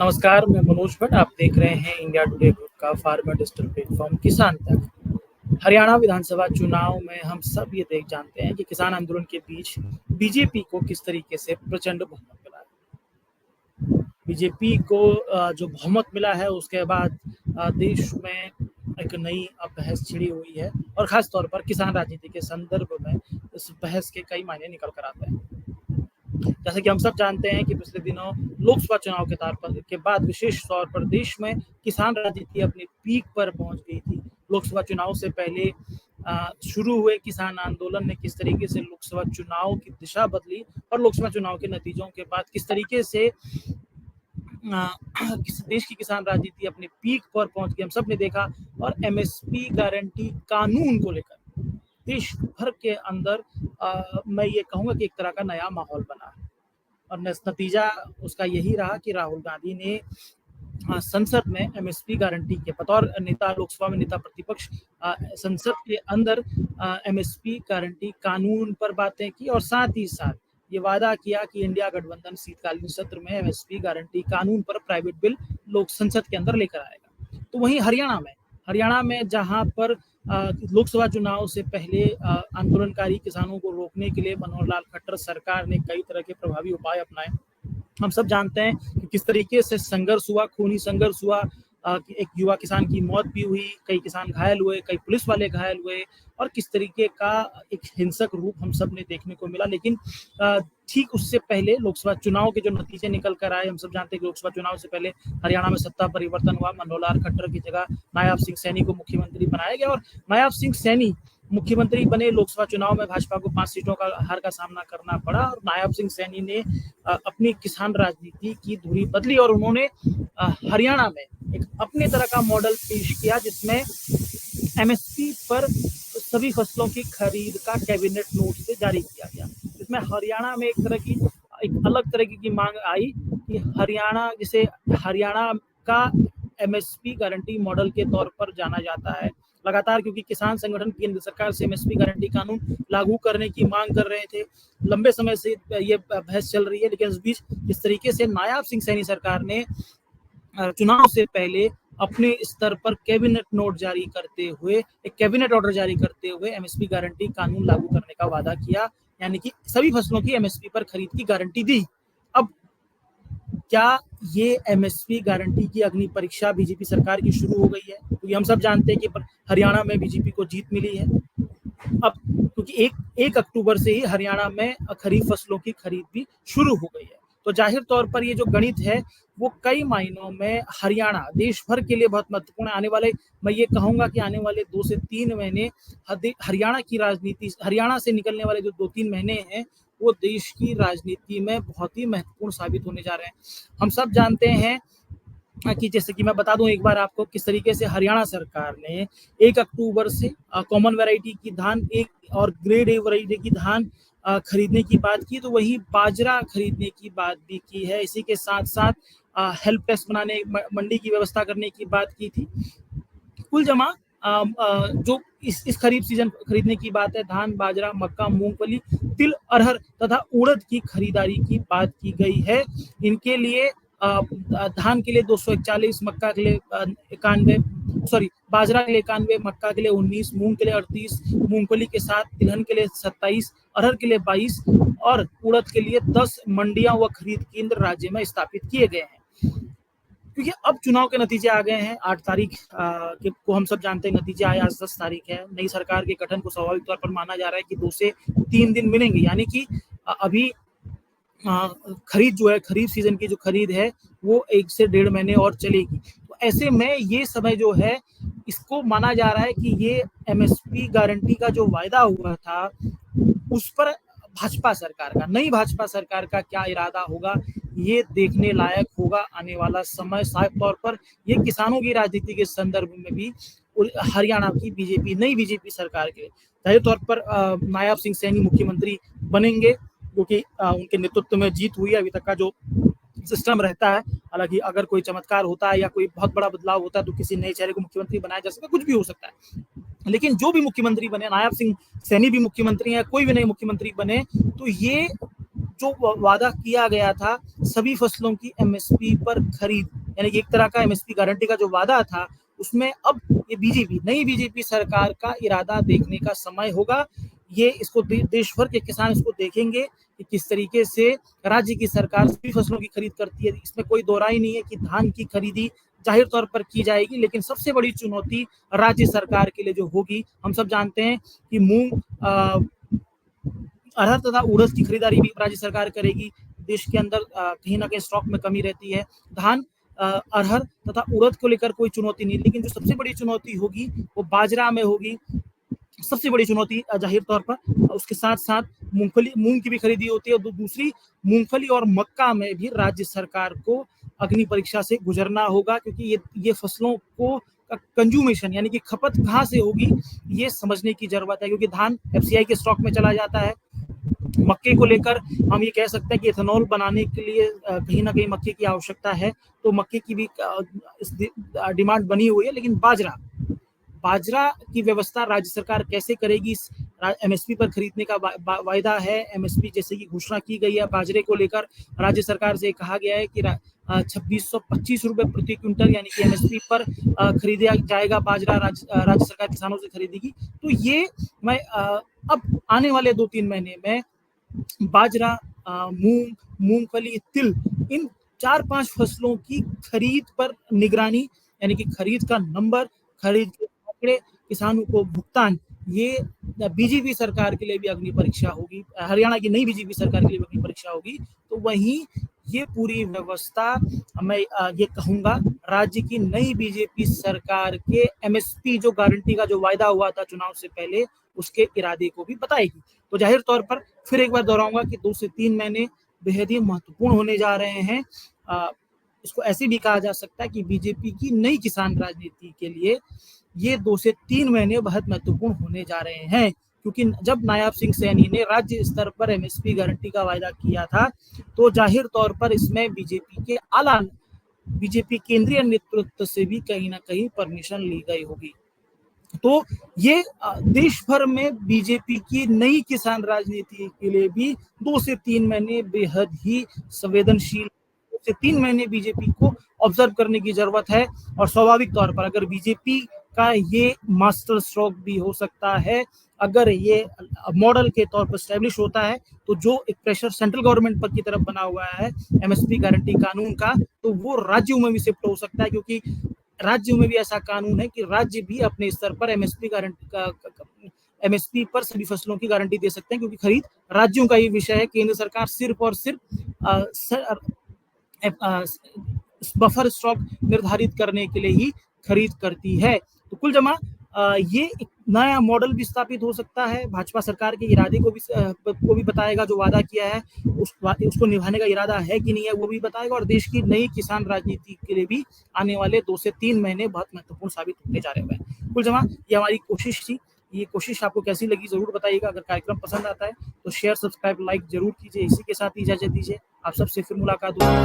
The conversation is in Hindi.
नमस्कार, मैं मनोज भट्ट। आप देख रहे हैं इंडिया टुडे ग्रुप का फार्मर डिजिटल प्लेटफॉर्म किसान तक। हरियाणा विधानसभा चुनाव में हम सब ये देख जानते हैं कि किसान आंदोलन के बीच बीजेपी को किस तरीके से प्रचंड बहुमत मिला है। बीजेपी को जो बहुमत मिला है उसके बाद देश में एक नई बहस छिड़ी हुई है और खास तौर पर किसान राजनीति के संदर्भ में इस बहस के कई मायने निकल कर आते हैं। जैसे कि हम सब जानते हैं कि पिछले दिनों लोकसभा चुनाव के बाद विशेष तौर पर देश में किसान राजनीति अपने पीक पर पहुंच गई थी। लोकसभा चुनाव से पहले शुरू हुए किसान आंदोलन ने किस तरीके से लोकसभा चुनाव की दिशा बदली और लोकसभा चुनाव के नतीजों के बाद किस तरीके से देश की किसान राजनीति अपने पीक पर पहुंच गई, हम सब ने देखा। और एमएसपी गारंटी कानून को लेकर देश भर के अंदर मैं ये कहूंगा कि एक तरह का नया माहौल बना है और नतीजा उसका यही रहा कि राहुल गांधी ने संसद में एमएसपी गारंटी के बतौर नेता, लोकसभा में नेता प्रतिपक्ष, संसद के अंदर एमएसपी गारंटी कानून पर बातें की और साथ ही साथ ये वादा किया कि इंडिया गठबंधन शीतकालीन सत्र में एमएसपी गारंटी कानून पर प्राइवेट बिल लोक संसद के अंदर लेकर आएगा। तो वहीं हरियाणा में जहां पर लोकसभा चुनाव से पहले आंदोलनकारी किसानों को रोकने के लिए मनोहर लाल खट्टर सरकार ने कई तरह के प्रभावी उपाय अपनाए। हम सब जानते हैं कि किस तरीके से संघर्ष हुआ, खूनी संघर्ष हुआ। एक युवा किसान की मौत भी हुई, कई किसान घायल हुए, कई पुलिस वाले घायल हुए और किस तरीके का एक हिंसक रूप हम सब ने देखने को मिला। लेकिन ठीक उससे पहले लोकसभा चुनाव के जो नतीजे निकल कर आए, हम सब जानते हैं कि लोकसभा चुनाव से पहले हरियाणा में सत्ता परिवर्तन हुआ। मनोहर लाल खट्टर की जगह नायब सिंह सैनी को मुख्यमंत्री बनाया गया और नायब सिंह सैनी मुख्यमंत्री बने। लोकसभा चुनाव में भाजपा को 5 सीटों का हार का सामना करना पड़ा और नायब सिंह सैनी ने अपनी किसान राजनीति की धुरी बदली और उन्होंने हरियाणा में एक अपने तरह का मॉडल पेश किया जिसमें एमएसपी पर सभी फसलों की खरीद का कैबिनेट नोट से जारी किया गया। इसमें हरियाणा में एक अलग तरह की मांग आई कि हरियाणा का एमएसपी गारंटी मॉडल के तौर पर जाना जाता है लगातार, क्योंकि किसान संगठन केंद्र सरकार से एमएसपी गारंटी कानून लागू करने की मांग कर रहे थे। लंबे समय से ये बहस चल रही है, लेकिन इस बीच जिस तरीके से नायब सिंह सैनी सरकार ने चुनाव से पहले अपने स्तर पर कैबिनेट नोट जारी करते हुए, एक कैबिनेट ऑर्डर जारी करते हुए एमएसपी गारंटी कानून लागू करने का वादा किया, यानी कि सभी फसलों की एमएसपी पर खरीद की गारंटी दी। अब क्या ये एमएसपी गारंटी की अग्नि परीक्षा बीजेपी सरकार की शुरू हो गई है? क्योंकि हम सब जानते हैं कि हरियाणा में बीजेपी को जीत मिली है। अब क्योंकि 1 अक्टूबर से ही हरियाणा में खरीफ फसलों की खरीद भी शुरू हो गई है, तो जाहिर तौर पर ये जो गणित है वो कई मायनों में हरियाणा देश भर के लिए बहुत महत्वपूर्ण आने वाले, मैं ये कहूंगा कि आने वाले 2 से 3 महीने हरियाणा की राजनीति, हरियाणा से निकलने वाले जो 2-3 महीने हैं वो देश की राजनीति में बहुत ही महत्वपूर्ण साबित होने जा रहे हैं। हम सब जानते हैं कि जैसे कि मैं बता दूं एक बार आपको किस तरीके से हरियाणा सरकार ने 1 अक्टूबर से कॉमन वैरायटी की धान और ग्रेड ए वैरायटी की धान खरीदने की बात की, तो वही बाजरा खरीदने की बात भी की है। इसी के साथ साथ हेल्प डेस्क बनाने, मंडी की व्यवस्था करने की बात की थी। कुल जमा जो इस खरीफ सीजन खरीदने की बात है, धान, बाजरा, मक्का, मूंगफली, तिल, अरहर तथा उड़द की खरीदारी की बात की गई है। इनके लिए धान के लिए 241, मक्का के लिए 91, बाजरा के लिए 91, मक्का के लिए 19, मूंग के लिए 38, मूंगफली के साथ तिलहन के लिए 27, अरहर के लिए 22 और उड़द के लिए 10 मंडियां व खरीद केंद्र राज्य में स्थापित किए गए हैं। क्योंकि अब चुनाव के नतीजे आ गए हैं 8 तारीख को, हम सब जानते हैं नतीजे आए, आज 10 तारीख है। नई सरकार के गठन को स्वाभाविक तौर पर माना जा रहा है कि 2 से 3 दिन मिलेंगे, यानी कि अभी खरीद जो है, खरीफ सीजन की जो खरीद है वो 1 से 1.5 महीने और चलेगी। तो ऐसे में ये समय जो है इसको माना जा रहा है कि ये एमएसपी गारंटी का जो वायदा हुआ था उस पर नई भाजपा सरकार का क्या इरादा होगा, ये देखने लायक होगा आने वाला समय। साफ तौर पर ये किसानों की राजनीति के संदर्भ में भी हरियाणा की नई बीजेपी सरकार के जाहिर तौर पर नायब सिंह सैनी मुख्यमंत्री बनेंगे, क्योंकि उनके नेतृत्व में जीत हुई है। अभी तक का जो सिस्टम रहता है, हालांकि अगर कोई चमत्कार होता है या कोई बहुत बड़ा बदलाव होता है तो किसी नए चेहरे को मुख्यमंत्री बनाया जा सकता है, कुछ भी हो सकता है। लेकिन जो भी मुख्यमंत्री बने, नायब सिंह सैनी भी मुख्यमंत्री है, कोई भी नए मुख्यमंत्री बने, तो ये जो वादा किया गया था सभी फसलों की एमएसपी पर खरीद, यानी कि एक तरह का एमएसपी गारंटी का जो वादा था, उसमें अब ये नई बीजेपी सरकार का इरादा देखने का समय होगा। ये इसको देश भर के किसान इसको देखेंगे कि किस तरीके से राज्य की सरकार सभी फसलों की खरीद करती है। इसमें कोई दो राय नहीं है कि धान की खरीदी जाहिर तौर पर की जाएगी, लेकिन सबसे बड़ी चुनौती राज्य सरकार के लिए जो होगी, हम सब जानते हैं कि मूंग, अरहर तथा उड़द की खरीदारी भी राज्य सरकार करेगी। देश के अंदर कहीं ना कहीं स्टॉक में कमी रहती है। धान, अरहर तथा उड़द को लेकर कोई चुनौती नहीं, लेकिन जो सबसे बड़ी चुनौती होगी वो बाजरा में होगी। सबसे बड़ी चुनौती जाहिर तौर पर, उसके साथ साथ मूंग की भी खरीदी होती है। दूसरी, मूंगफली और मक्का में भी राज्य सरकार को अग्नि परीक्षा से गुजरना होगा, क्योंकि ये फसलों को कंज्यूमेशन यानी कि खपत कहाँ से होगी ये समझने की जरूरत है, क्योंकि धान एफसीआई के स्टॉक में चला जाता है। मक्के को लेकर हम ये कह सकते हैं कि एथेनॉल बनाने के लिए कहीं ना कहीं मक्के की आवश्यकता है, तो मक्के की भी डिमांड बनी हुई है। लेकिन बाजरा की व्यवस्था राज्य सरकार कैसे करेगी? एमएसपी पर खरीदने का वायदा है। एमएसपी जैसे कि घोषणा की गई है बाजरे को लेकर, राज्य सरकार से कहा गया है कि 2625 रुपए प्रति क्विंटल यानी कि एमएसपी पर खरीदा जाएगा बाजरा, राज्य सरकार किसानों से खरीदेगी। तो ये मैं अब आने वाले 2-3 महीने में बाजरा, मूंग, मूंगफली, तिल, इन 4-5 फसलों की खरीद पर निगरानी, यानी कि खरीद का नंबर, खरीद के आंकड़े, किसानों को भुगतान, ये बीजेपी सरकार के लिए भी अग्नि परीक्षा होगी। हरियाणा की नई बीजेपी सरकार के लिए अग्नि परीक्षा होगी। तो वहीं ये पूरी व्यवस्था, मैं ये कहूंगा, राज्य की नई बीजेपी सरकार के एमएसपी जो गारंटी का जो वायदा हुआ था चुनाव से पहले, उसके इरादे को भी बताएगी। तो जाहिर तौर पर फिर एक बार दोहराऊंगा कि 2 से 3 महीने बेहद ही महत्वपूर्ण होने जा रहे हैं। इसको ऐसे भी कहा जा सकता है कि बीजेपी की नई किसान राजनीति के लिए ये 2 से 3 महीने बहुत महत्वपूर्ण होने जा रहे हैं, क्योंकि जब नायब सिंह सैनी ने राज्य स्तर पर एमएसपी गारंटी का वायदा किया था, तो जाहिर तौर पर इसमें बीजेपी केंद्रीय नेतृत्व से भी कहीं ना कहीं परमिशन ली गई होगी। तो ये देश भर में बीजेपी की नई किसान राजनीति के लिए भी 2 से 3 महीने बेहद ही संवेदनशील, 2 से 3 महीने बीजेपी को ऑब्जर्व करने की जरूरत है। और स्वाभाविक तौर पर अगर बीजेपी का ये मास्टर स्ट्रोक भी हो सकता है, अगर ये मॉडल के तौर पर स्टैब्लिश होता है, तो जो एक प्रेशर सेंट्रल गवर्नमेंट पर की तरफ बना हुआ है एमएसपी गारंटी कानून का, तो वो राज्यों में भी शिफ्ट हो सकता है, क्योंकि राज्यों में भी ऐसा कानून है कि राज्य भी अपने स्तर पर एमएसपी पर सभी फसलों की गारंटी दे सकते हैं, क्योंकि खरीद राज्यों का ही विषय है। केंद्र सरकार सिर्फ और सिर्फ बफर स्टॉक निर्धारित करने के लिए ही खरीद करती है। तो कुल जमा ये एक नया मॉडल भी स्थापित हो सकता है। भाजपा सरकार के इरादे को भी बताएगा, जो वादा किया है उसको निभाने का इरादा है कि नहीं है वो भी बताएगा, और देश की नई किसान राजनीति के लिए भी आने वाले 2 से 3 महीने बहुत महत्वपूर्ण साबित होने जा रहे हैं। कुल जमा ये हमारी कोशिश थी। ये कोशिश आपको कैसी लगी जरूर बताइएगा। अगर कार्यक्रम पसंद आता है तो शेयर, सब्सक्राइब, लाइक जरूर कीजिए। इसी के साथ इजाजत दीजिए, आप सबसे फिर मुलाकात होगी।